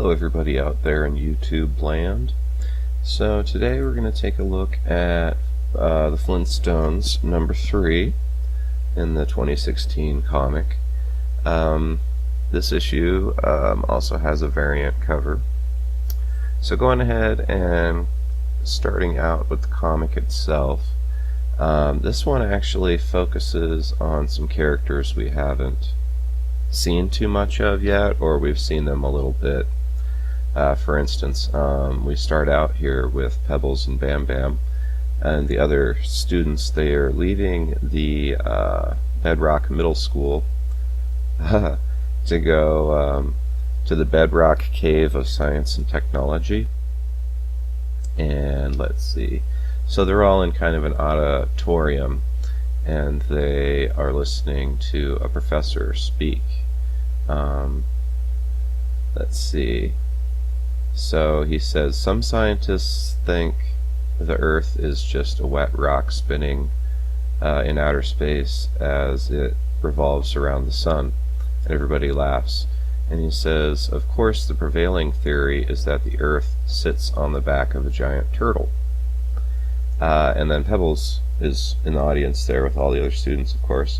Hello everybody out there in YouTube land. So today we're going to take a look at the Flintstones number 3 in the 2016 comic. This issue also has a variant cover. So going ahead and starting out with the comic itself, this one actually focuses on some characters we haven't seen too much of yet, or we've seen them a little bit. For instance, we start out here with Pebbles and Bam Bam, and the other students. They are leaving the Bedrock Middle School to go to the Bedrock Cave of Science and Technology. And let's see, so they're all in kind of an auditorium, and they are listening to a professor speak. Let's see. So he says, some scientists think the Earth is just a wet rock spinning in outer space as it revolves around the sun. And everybody laughs. And he says, of course, the prevailing theory is that the Earth sits on the back of a giant turtle. And then Pebbles is in the audience there with all the other students, of course.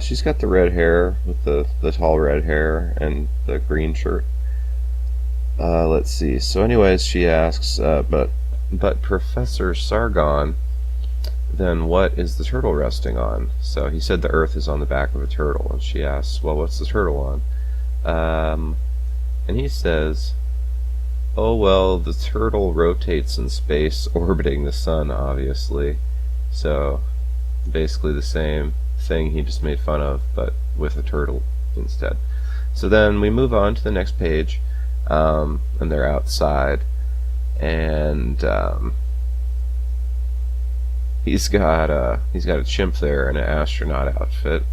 She's got the red hair, with the tall red hair and the green shirt. Let's see. So anyways, she asks, but Professor Sargon, then what is the turtle resting on? So he said the Earth is on the back of a turtle, and she asks, well, what's the turtle on? And he says, oh, well, the turtle rotates in space, orbiting the sun, obviously. So basically the same thing he just made fun of, but with a turtle instead. So then we move on to the next page, and they're outside, and he's got a chimp there in an astronaut outfit,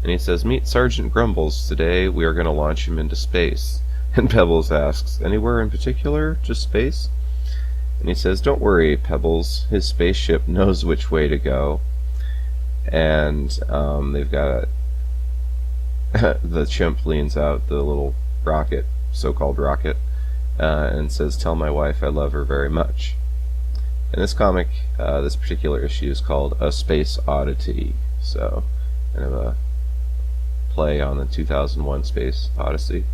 and he says, meet Sergeant Grumbles. Today we are going to launch him into space. And Pebbles asks, anywhere in particular, just space? And he says, don't worry, Pebbles, his spaceship knows which way to go. And they've got the chimp leans out the little rocket, so-called rocket, and says, tell my wife I love her very much. In this comic, this particular issue is called A Space Oddity, so kind of a play on the 2001 Space Odyssey.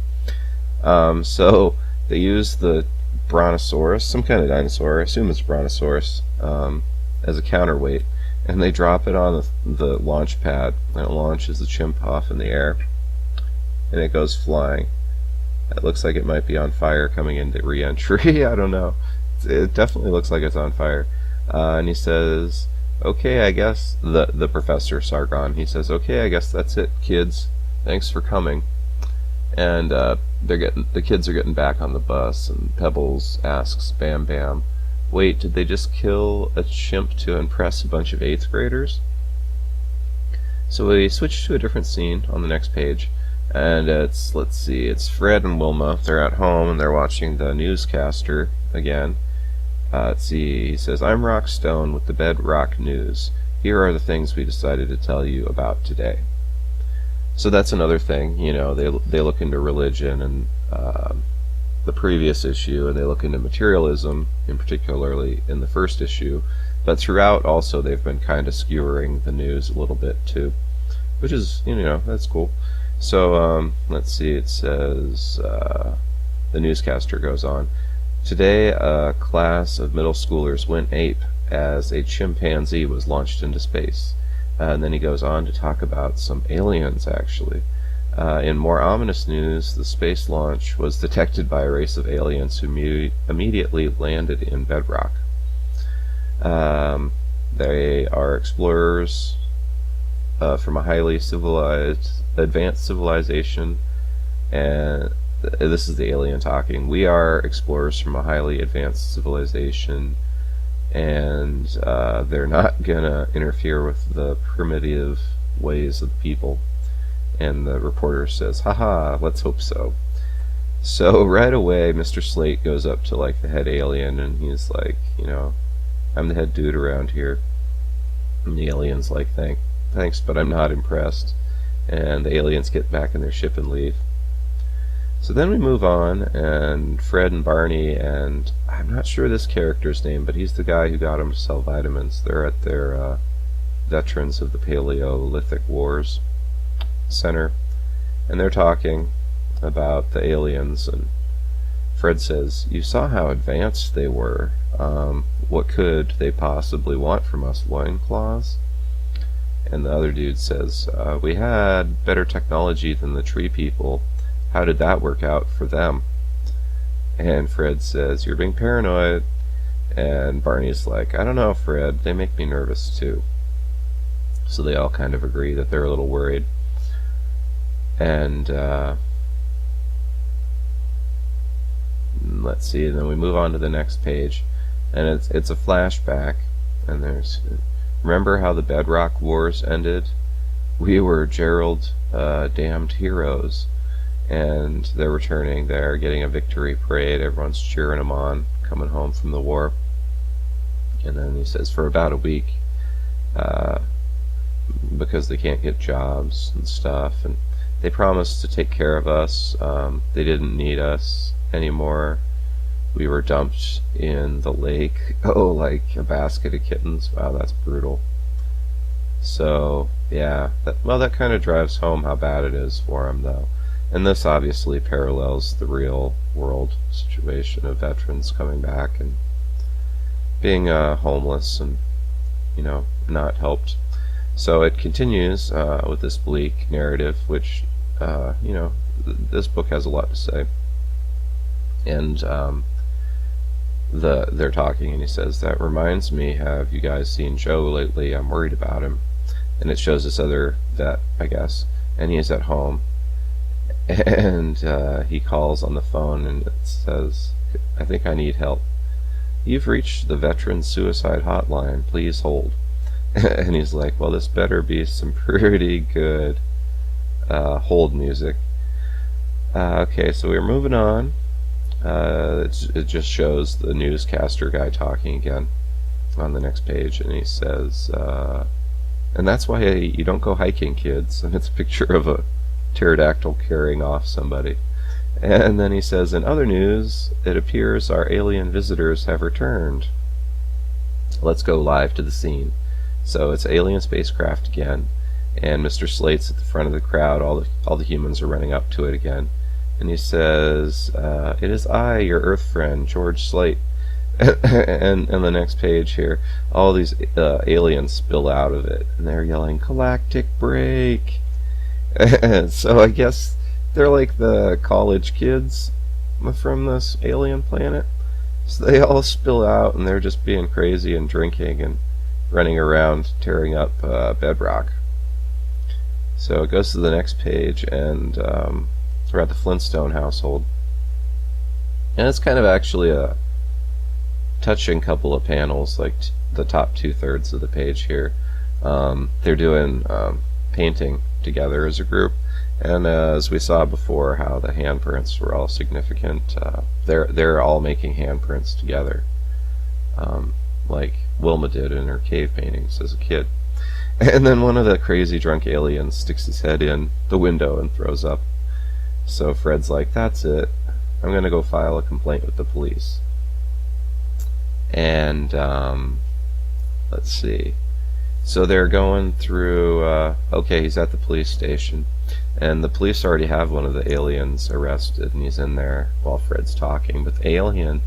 So they use the brontosaurus, some kind of dinosaur, I assume it's brontosaurus, as a counterweight, and they drop it on the launch pad, and it launches the chimp off in the air, and it goes flying. It looks like it might be on fire coming into re-entry. I don't know. It definitely looks like it's on fire. And he says, okay, I guess, the Professor Sargon, he says, okay, I guess that's it, kids. Thanks for coming. And the kids are getting back on the bus, and Pebbles asks Bam Bam, wait, did they just kill a chimp to impress a bunch of 8th graders? So we switch to a different scene on the next page, and it's, let's see, it's Fred and Wilma. They're at home and they're watching the newscaster again. Let's see, he says, I'm Rock Stone with the Bedrock News. Here are the things we decided to tell you about today. So that's another thing, you know, they look into religion and the previous issue, and they look into materialism, in particularly in the first issue, but throughout also they've been kind of skewering the news a little bit too, which is, you know, that's cool. So let's see, it says, the newscaster goes on, today a class of middle schoolers went ape as a chimpanzee was launched into space. And then he goes on to talk about some aliens, actually. In more ominous news, the space launch was detected by a race of aliens who immediately landed in Bedrock. They are explorers from a highly advanced civilization, and this is the alien talking. We are explorers from a highly advanced civilization, and they're not gonna interfere with the primitive ways of the people. And the reporter says, haha, let's hope so. So right away Mr. Slate goes up to like the head alien, and he's like, you know, I'm the head dude around here. And the alien's like, thanks, but I'm not impressed. And the aliens get back in their ship and leave. So then we move on, and Fred and Barney, and I'm not sure this character's name, but he's the guy who got him to sell vitamins. They're at their Veterans of the Paleolithic Wars Center, and they're talking about the aliens, and Fred says, "You saw how advanced they were. What could they possibly want from us, loincloths?" And the other dude says, "We had better technology than the tree people. How did that work out for them?" And Fred says, "You're being paranoid." And Barney's like, "I don't know, Fred. They make me nervous, too." So they all kind of agree that they're a little worried. And let's see, and then we move on to the next page. And it's a flashback. And there's, remember how the Bedrock Wars ended? We were Gerald damned heroes. And they're returning, they're getting a victory parade, everyone's cheering them on, coming home from the war. And then he says, for about a week, because they can't get jobs and stuff, and they promised to take care of us, they didn't need us anymore. We were dumped in the lake, like a basket of kittens. Wow, that's brutal. So, yeah, that kind of drives home how bad it is for them, though. And this obviously parallels the real world situation of veterans coming back and being homeless and, not helped. So it continues with this bleak narrative, which, this book has a lot to say. And they're talking, and he says, "That reminds me, have you guys seen Joe lately? I'm worried about him." And it shows this other vet, I guess, and he's at home. And he calls on the phone, and it says, "I think I need help. You've reached the Veteran Suicide Hotline. Please hold." And he's like, "Well, this better be some pretty good hold music." Okay, so we're moving on. It just shows the newscaster guy talking again on the next page, and he says, "And that's why you don't go hiking, kids." And it's a picture of a pterodactyl carrying off somebody. And then he says, "In other news, it appears our alien visitors have returned. Let's go live to the scene." So it's alien spacecraft again, and Mr. Slate's at the front of the crowd. All the humans are running up to it again, and he says, "It is I, your Earth friend, George Slate." And the next page here, all these aliens spill out of it, and they're yelling, "Galactic break!" So I guess they're like the college kids from this alien planet. So they all spill out, and they're just being crazy and drinking and running around tearing up bedrock. So it goes to the next page, and we're at the Flintstone household. And it's kind of actually a touching couple of panels, like the top 2/3 of the page here. They're doing painting together as a group, and as we saw before, how the handprints were all significant. They're all making handprints together, like Wilma did in her cave paintings as a kid. And then one of the crazy drunk aliens sticks his head in the window and throws up. So Fred's like, "That's it. I'm gonna go file a complaint with the police." And let's see. So they're going through, okay, he's at the police station, and the police already have one of the aliens arrested, and he's in there while Fred's talking. But the alien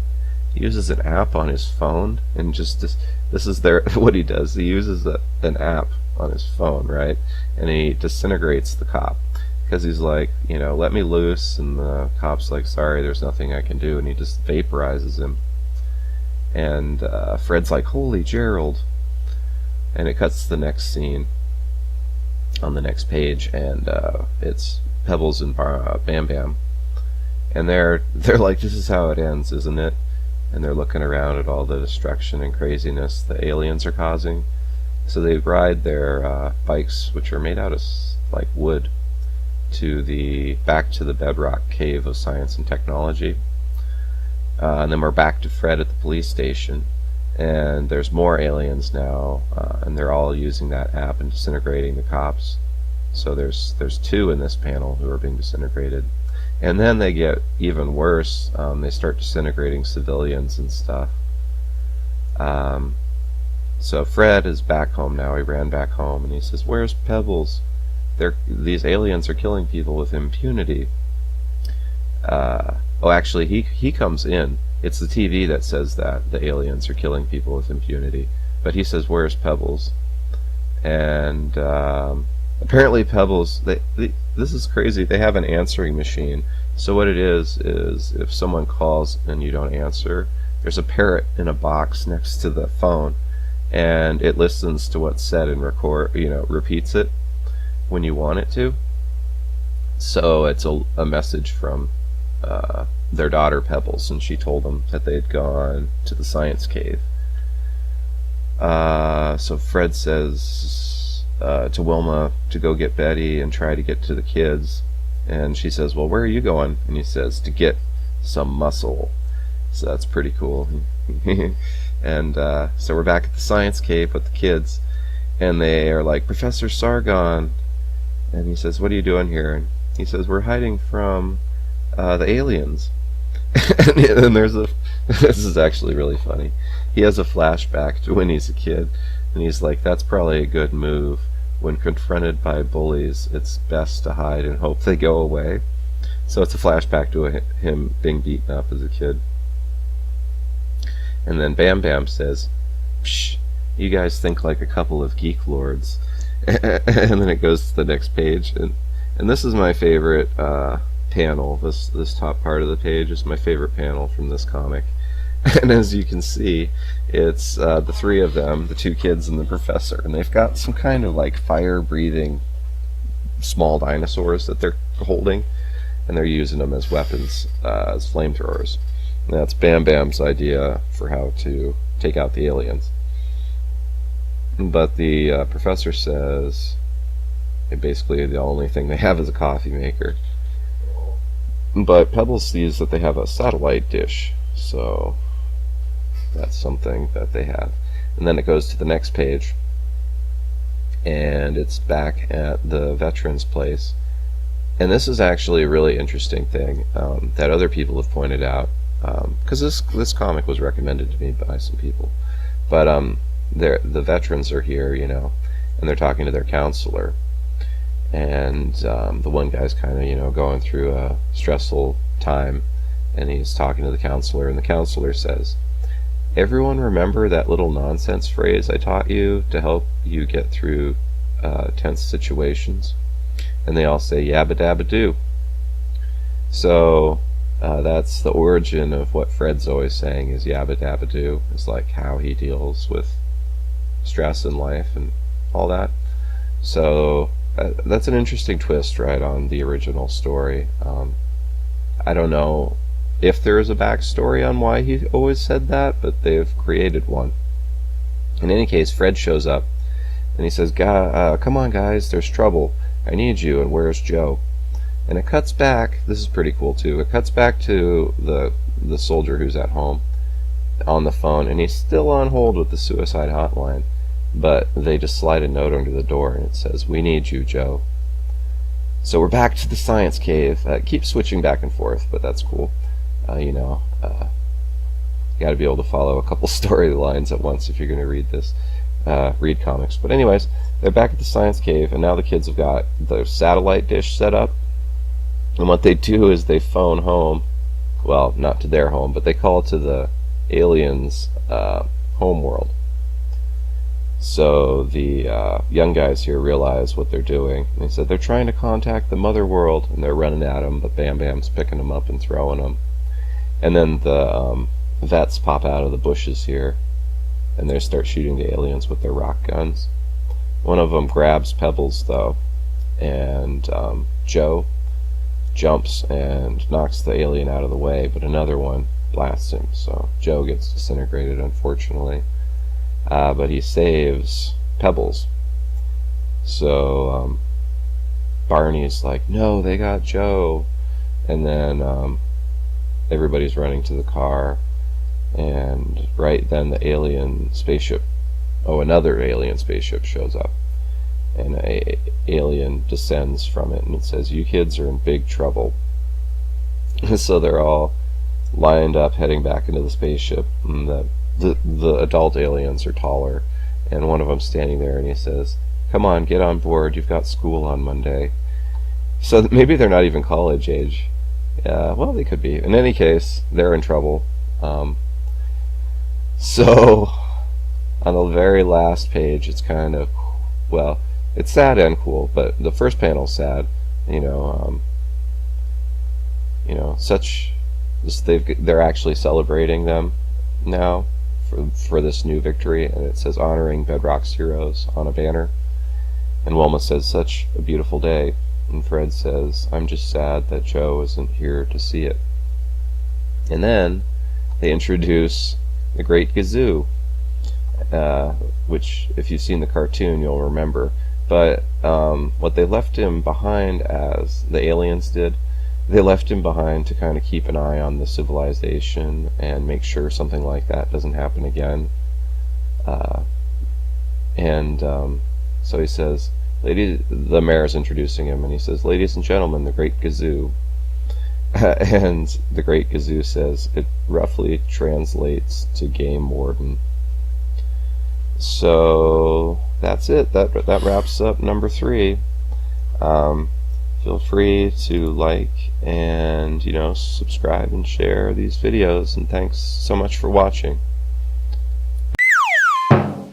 uses an app on his phone, and just this is what he does. He uses an app on his phone, right? And he disintegrates the cop, because he's like, "Let me loose," and the cop's like, "Sorry, there's nothing I can do," and he just vaporizes him. And Fred's like, "Holy Gerald." And it cuts to the next scene on the next page, and it's Pebbles and Bam Bam, and they're like, "This is how it ends, isn't it?" And they're looking around at all the destruction and craziness the aliens are causing. So they ride their bikes, which are made out of like wood, back to the bedrock cave of science and technology. And then we're back to Fred at the police station, and there's more aliens now, and they're all using that app and disintegrating the cops. So there's 2 in this panel who are being disintegrated, And then they get even worse. They start disintegrating civilians and stuff. Um, so Fred is back home now. He ran back home, and he says, "Where's Pebbles? These aliens are killing people with impunity." Oh, actually, he comes in. It's the TV that says that the aliens are killing people with impunity. But he says, "Where's Pebbles?" And apparently Pebbles, this is crazy. They have an answering machine. So what it is if someone calls and you don't answer, there's a parrot in a box next to the phone, and it listens to what's said and repeats it when you want it to. So it's a message from their daughter Pebbles, and she told them that they had gone to the science cave. So Fred says to Wilma to go get Betty and try to get to the kids, and she says, "Well, where are you going?" And he says, "To get some muscle." So that's pretty cool. And so we're back at the science cave with the kids, and they are like, "Professor Sargon," and he says, "What are you doing here?" And he says, "We're hiding from the aliens." And this is actually really funny. He has a flashback to when he's a kid, and he's like, "That's probably a good move. When confronted by bullies, it's best to hide and hope they go away." So it's a flashback to him being beaten up as a kid. And then Bam Bam says, "Psh, you guys think like a couple of geek lords." And then it goes to the next page, and this is my favorite panel. This top part of the page is my favorite panel from this comic. And as you can see, it's the three of them, the two kids and the professor, and they've got some kind of like fire-breathing small dinosaurs that they're holding, and they're using them as weapons, as flamethrowers. And that's Bam Bam's idea for how to take out the aliens. But the professor says basically the only thing they have is a coffee maker. But Pebbles sees that they have a satellite dish, so that's something that they have. And then it goes to the next page, and it's back at the veterans' place. And this is actually a really interesting thing that other people have pointed out, because this comic was recommended to me by some people. But the veterans are here, and they're talking to their counselor. And the one guy's kind of, going through a stressful time, and he's talking to the counselor, and the counselor says, "Everyone remember that little nonsense phrase I taught you to help you get through tense situations?" And they all say, "Yabba dabba doo." So that's the origin of what Fred's always saying is yabba dabba doo. It's like how he deals with stress in life and all that. So that's an interesting twist, right, on the original story. I don't know if there is a backstory on why he always said that, but they've created one. In any case, Fred shows up, and he says, "Come on, guys, there's trouble. I need you, and where's Joe?" And it cuts back, this is pretty cool too, it cuts back to the soldier who's at home on the phone, and he's still on hold with the suicide hotline. But they just slide a note under the door, and it says, "We need you, Joe." So we're back to the science cave. Keep switching back and forth, but that's cool. You got to be able to follow a couple storylines at once if you're going to read comics. But anyways, they're back at the science cave, and now the kids have got the satellite dish set up. And what they do is they phone home. Well, not to their home, but they call to the aliens' home world. So the young guys here realize what they're doing. They said they're trying to contact the mother world, and they're running at them, but Bam Bam's picking them up and throwing them. And then the vets pop out of the bushes here, and they start shooting the aliens with their rock guns. One of them grabs Pebbles, though, and Joe jumps and knocks the alien out of the way, but another one blasts him, so Joe gets disintegrated, unfortunately. But he saves Pebbles. So Barney's like, "No, they got Joe." And then everybody's running to the car, and right then the alien spaceship, another alien spaceship shows up, and a alien descends from it, and it says, "You kids are in big trouble." So they're all lined up heading back into the spaceship, and the adult aliens are taller, and one of them's standing there, and he says, "Come on, get on board. You've got school on Monday." So maybe they're not even college age. Yeah, well, they could be. In any case, they're in trouble. Um, so on the very last page, it's kind of, well, it's sad and cool, but the first panel's sad. You know, such they're actually celebrating them now for this new victory, and it says honoring Bedrock's heroes on a banner. And Wilma says, "Such a beautiful day." And Fred says, "I'm just sad that Joe isn't here to see it." And then they introduce the Great Gazoo, which, if you've seen the cartoon, you'll remember. But what they left him behind, as the aliens did, they left him behind to kind of keep an eye on the civilization and make sure something like that doesn't happen again. And so he says, the mayor's introducing him, and he says, "Ladies and gentlemen, the Great Gazoo." And the Great Gazoo says, it roughly translates to Game Warden. So that's it. That wraps up number 3. Feel free to like and subscribe and share these videos, and thanks so much for watching.